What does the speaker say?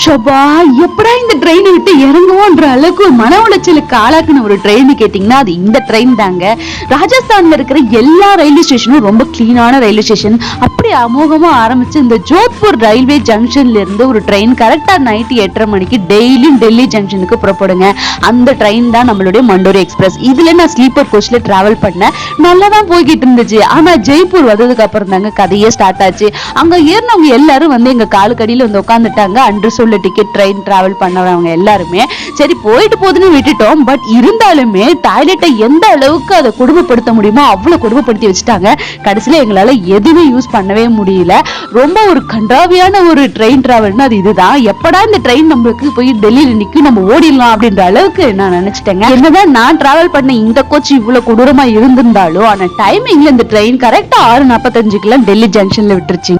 ஷபா எப்படா இந்த ட்ரெயினை விட்டு இறங்குவோன்ற அளவுக்கு மன உளைச்சலுக்கு ஆளாக்குன ஒரு ட்ரெயின் கேட்டீங்கன்னா அது இந்த ட்ரெயின் தாங்க. ராஜஸ்தான்ல இருக்கிற எல்லா ரயில்வே ஸ்டேஷனும் ரொம்ப கிளீனான ரயில்வே ஸ்டேஷன். அப்படி அமோகமா ஆரம்பிச்சு இந்த ஜோத்பூர் ரயில்வே ஜங்ஷன்ல இருந்து ஒரு ட்ரெயின் கரெக்டா நைட் 8:30 மணிக்கு டெய்லியும் டெல்லி ஜங்ஷனுக்கு புறப்படுங்க. அந்த ட்ரெயின் தான் நம்மளுடைய மண்டோரி எக்ஸ்பிரஸ். இதுல நான் ஸ்லீப்பர் கோச்ல டிராவல் பண்ணேன். நல்லா தான் போய்கிட்டு இருந்துச்சு. ஆனா ஜெய்ப்பூர் வந்ததுக்கு அப்புறம் தாங்க கதையே ஸ்டார்ட் ஆச்சு. அங்க ஏறினவங்க எல்லாரும் வந்து எங்க காலுக்கடியில வந்து உட்காந்துட்டாங்க. அன்று சொல்ல டிக்கெட் ட்ரெயின் டிராவல் பண்ணவங்க எல்லாருமே சரி போயிட்டு போதுன்னு விட்டுட்டோம். பட் இருந்தாலுமே டாய்லெட்டை எந்த அளவுக்கு அதை கொடுமைப்படுத்த முடியுமோ அவ்வளவு கொடுமைப்படுத்தி வச்சுட்டாங்க. கடைசியில எங்களால எதுவுமே யூஸ் பண்ணவே முடியல. ரொம்ப ஒரு கண்டாவியான ஒரு ட்ரெயின் டிராவல்னா அது இதுதான். எப்படா இந்த ட்ரெயின் நம்மளுக்கு போய் டெல்லியில நிக்கும் நம்ம ஓடிடலாம் அப்படின்ற அளவுக்கு நான் நினைச்சிட்டேங்க. என்னதான் நான் டிராவல் பண்ண இந்த கோச் இவ்வளவு கொடூரமா இருந்திருந்தாலும் ஆனா டைமிங்ல இந்த ட்ரெயின் கரெக்டா 6:45 டெல்லி ஜங்ஷன்ல விட்டுருச்சு.